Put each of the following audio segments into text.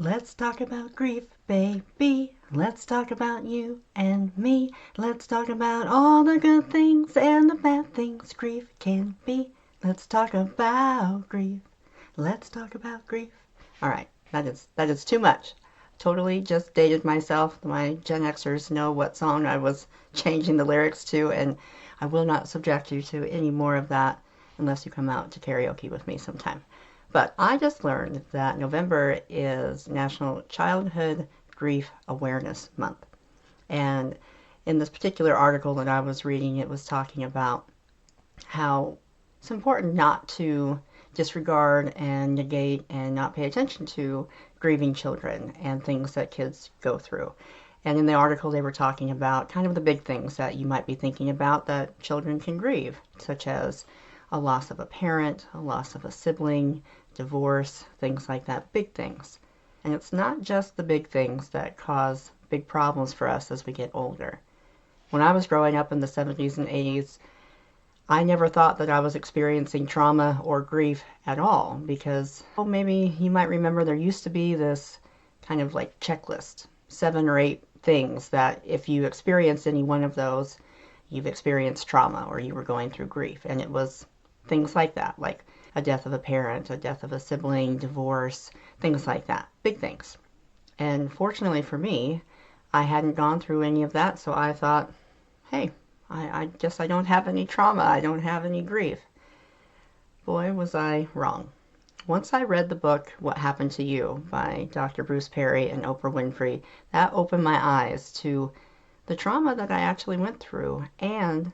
Let's talk about grief, baby. Let's talk about you and me. Let's talk about all the good things and the bad things grief can be. Let's talk about grief. Let's talk about grief. All right, that is too much. Totally just dated myself. My Gen Xers know what song I was changing the lyrics to, and I will not subject you to any more of that unless you come out to karaoke with me sometime. But I just learned that November is National Childhood Grief Awareness Month. And in this particular article that I was reading, it was talking about how it's important not to disregard and negate and not pay attention to grieving children and things that kids go through. And in the article, they were talking about kind of the big things that you might be thinking about that children can grieve, such as a loss of a parent, a loss of a sibling, divorce, things like that, big things. And it's not just the big things that cause big problems for us as we get older. When I was growing up in the 70s and 80s, I never thought that I was experiencing trauma or grief at all because, well, maybe you might remember there used to be this kind of like checklist, 7 or 8 things that if you experienced any one of those, you've experienced trauma or you were going through grief. And it was things like that, like a death of a parent, a death of a sibling, divorce, things like that, big things. And fortunately for me, I hadn't gone through any of that, so I thought, hey, I guess I don't have any trauma, I don't have any grief. Boy, was I wrong. Once I read the book, What Happened to You by Dr. Bruce Perry and Oprah Winfrey, that opened my eyes to the trauma that I actually went through and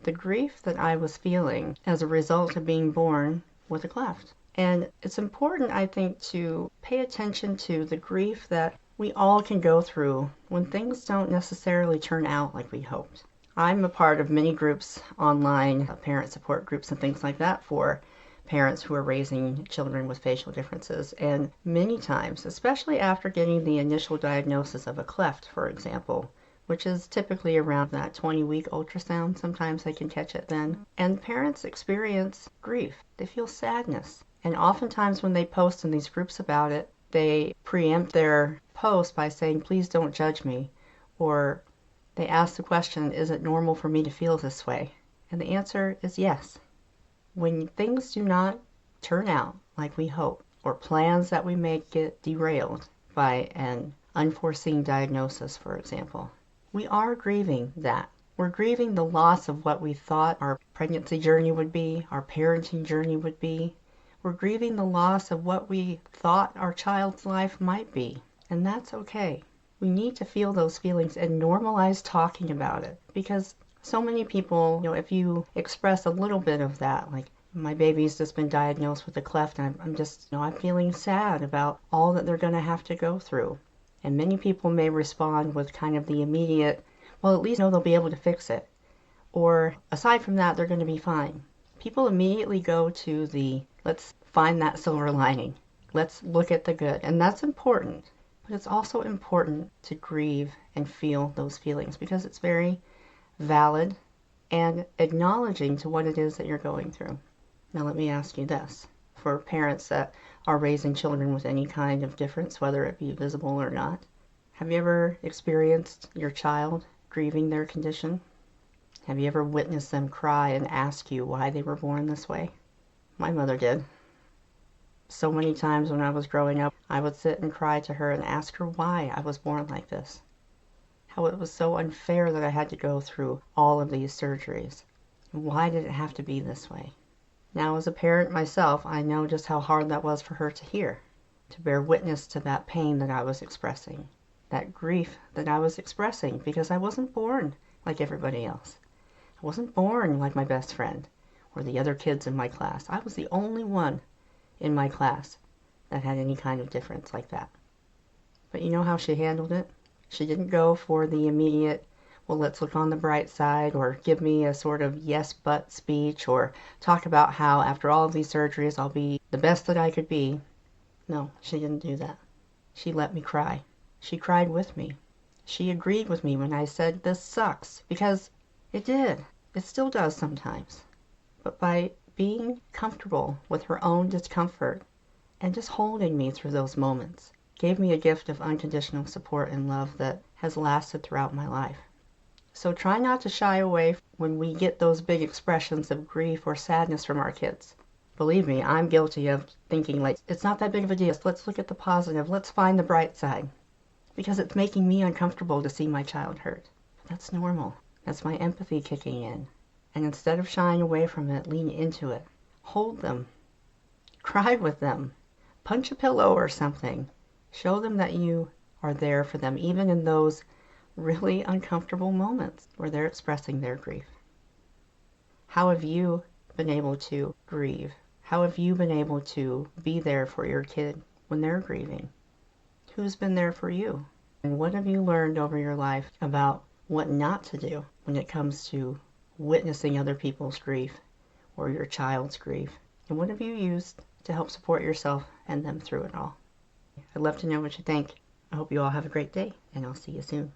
the grief that I was feeling as a result of being born with a cleft. And it's important, I think, to pay attention to the grief that we all can go through when things don't necessarily turn out like we hoped. I'm a part of many groups online, parent support groups and things like that for parents who are raising children with facial differences. And many times, especially after getting the initial diagnosis of a cleft, for example, which is typically around that 20-week ultrasound. Sometimes they can catch it then. And parents experience grief. They feel sadness. And oftentimes when they post in these groups about it, they preempt their post by saying, please don't judge me. Or they ask the question, is it normal for me to feel this way? And the answer is yes. When things do not turn out like we hope, or plans that we make get derailed by an unforeseen diagnosis, for example, we are grieving that. We're grieving the loss of what we thought our pregnancy journey would be, our parenting journey would be. We're grieving the loss of what we thought our child's life might be. And that's okay. We need to feel those feelings and normalize talking about it. Because so many people, if you express a little bit of that, like, my baby's just been diagnosed with a cleft, and I'm just, I'm feeling sad about all that they're going to have to go through. And many people may respond with kind of the immediate, well, at least they'll be able to fix it. Or aside from that, they're going to be fine. People immediately go to the, let's find that silver lining. Let's look at the good. And that's important. But it's also important to grieve and feel those feelings because it's very valid and acknowledging to what it is that you're going through. Now let me ask you this. For parents that are raising children with any kind of difference, whether it be visible or not, have you ever experienced your child grieving their condition? Have you ever witnessed them cry and ask you why they were born this way? My mother did. So many times when I was growing up, I would sit and cry to her and ask her why I was born like this. How it was so unfair that I had to go through all of these surgeries. Why did it have to be this way? Now, as a parent myself, I know just how hard that was for her to hear, to bear witness to that pain that I was expressing, that grief that I was expressing, because I wasn't born like everybody else. I wasn't born like my best friend or the other kids in my class. I was the only one in my class that had any kind of difference like that. But you know how she handled it? She didn't go for the immediate, well, let's look on the bright side, or give me a sort of yes but speech, or talk about how after all of these surgeries I'll be the best that I could be. No, she didn't do that. She let me cry. She cried with me. She agreed with me when I said this sucks, because it did. It still does sometimes. But by being comfortable with her own discomfort and just holding me through those moments, gave me a gift of unconditional support and love that has lasted throughout my life. So try not to shy away when we get those big expressions of grief or sadness from our kids. Believe me, I'm guilty of thinking like, it's not that big of a deal. Let's look at the positive. Let's find the bright side. Because it's making me uncomfortable to see my child hurt. That's normal. That's my empathy kicking in. And instead of shying away from it, lean into it. Hold them. Cry with them. Punch a pillow or something. Show them that you are there for them, even in those really uncomfortable moments where they're expressing their grief. How have you been able to grieve? How have you been able to be there for your kid when they're grieving? Who's been there for you? And what have you learned over your life about what not to do when it comes to witnessing other people's grief or your child's grief? And what have you used to help support yourself and them through it all? I'd love to know what you think. I hope you all have a great day, and I'll see you soon.